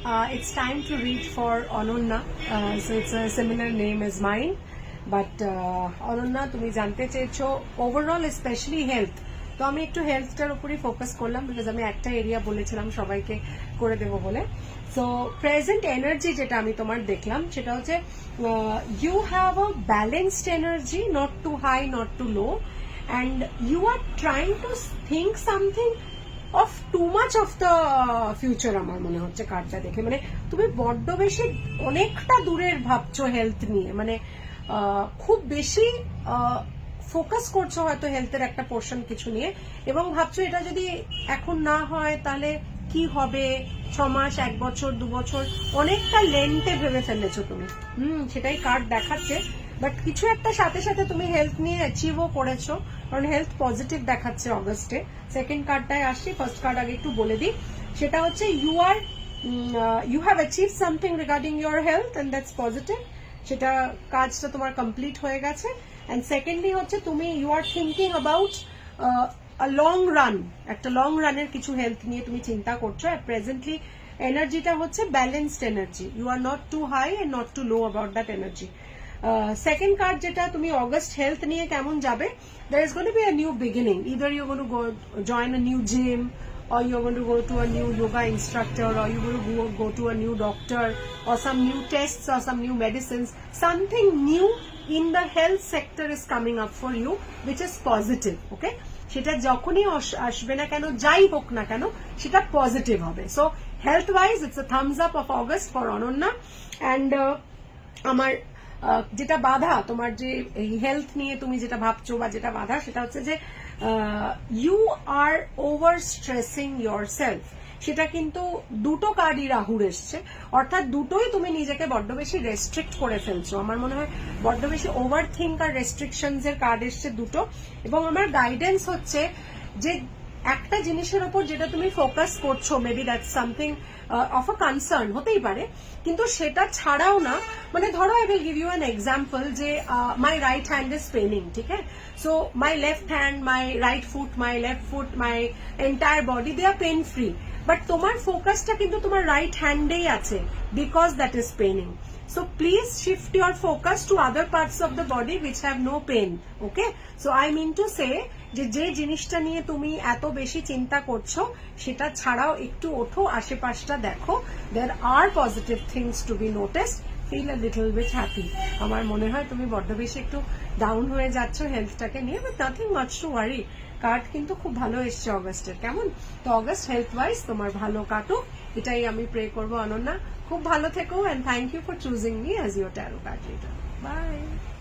It's time to read for Ananya. So it's a similar name as mine. But Ananya, তুমি জানতে চেয়েছো overall specially health, তো আমি একটু হেলথটার উপরই ফোকাস করলাম বিকজ আমি একটা এরিয়া বলেছিলাম সবাইকে করে দেবো বলে। সো প্রেজেন্ট এনার্জি যেটা আমি তোমার দেখলাম সেটা হচ্ছে you have a balanced energy, not too high not too low, and you are trying to think something of too much of the future. আমার মনে হচ্ছে কার্ডটা দেখে মানে তুমি বড্ড বেশি অনেকটা দূরের ভাবছো হেলথ নিয়ে, মানে খুব বেশি ফোকাস করছো হয়তো হেলথের একটা পোর্শন কিছু নিয়ে, এবং ভাবছো এটা যদি এখন না হয় তাহলে কি হবে, 6 মাস 1 বছর 2 বছর, অনেকটা লেন্থে ভেবে ফেলেছো তুমি। সেটাই কার্ড দেখাচ্ছে। বাট কিছু একটা সাথে সাথে তুমি হেলথ নিয়ে অ্যাচিভও করেছো, কারণ হেলথ পজিটিভ দেখাচ্ছে অগস্টে। সেকেন্ড কার্ডটায় আসছি, ফার্স্ট কার্ড আগে একটু বলে দিই। সেটা হচ্ছে you have achieve something regarding your health and that's positive. সেটা কাজটা তোমার কমপ্লিট হয়ে গেছে। অ্যান্ড সেকেন্ডলি হচ্ছে তুমি you are thinking about long run, একটা লং রানের কিছু হেলথ নিয়ে তুমি চিন্তা করছো। আর প্রেজেন্টলি এনার্জিটা হচ্ছে balanced energy, you are not too high and not too low about that energy. Second card যেটা তুমি অগস্ট হেলথ নিয়ে কেমন যাবে, there is going to be a new beginning. Either you're going to go join a new gym, or you're going to go to a new yoga instructor, or you're going to go to a new doctor, or some new tests or some new medicines. Something new in the health sector is coming up for you, which is positive. Okay, সেটা যখনই আসবে না কেন, যাই হোক না কেন, সেটা পজিটিভ হবে। So health wise it's a Thums up of August for Ananya. And আমার যেটা বাধা, তোমার যে হেলথ নিয়ে তুমি যেটা ভাবছো বা যেটা বাধা, সেটা হচ্ছে যে you are over stressing yourself. সেটা কিন্তু দুটো কার্ডই রাহুর এসছে, অর্থাৎ দুটোই তুমি নিজেকে বড্ড বেশি রেস্ট্রিক্ট করে ফেলছো। আমার মনে হয় বড্ড বেশি ওভার থিঙ্ক আর রেস্ট্রিকশনস এর কার্ড এসছে দুটো। এবং আমার গাইডেন্স হচ্ছে যে একটা জিনিসের উপর যেটা তুমি ফোকাস করছো, maybe that's something of a concern হতেই পারে, কিন্তু সেটা ছাড়াও না, মানে ধরো I will give you an example যে my right hand is paining, ঠিক আছে, so my left hand, my right foot, my left foot, my entire body, they are pain free, but তোমার ফোকাসটা কিন্তু তোমার রাইট হ্যান্ডেই আছে because that is paining. So please shift your focus to other parts of the body which have no pain. Okay, so I mean to say যে জিনিসটা নিয়ে তুমি এত বেশি চিন্তা করছো সেটা ছাড়াও একটু ওঠো, আশেপাশটা দেখো, there are positive things to be noticed, feel a little bit happy. আমার মনে হয় তুমি বড্ড বেশি একটু ডাউন হয়ে যাচ্ছ হেলথটাকে নিয়ে, but nothing much to worry. Card কিন্তু খুব ভালো এসছে অগস্টের, কেমন? তো অগস্ট হেলথ ওয়াইজ তোমার ভালো কাটুক, এটাই আমি প্রে করবো অনন্যা। খুব ভালো থেকো, and thank you for choosing me as your tarot card reader. Bye.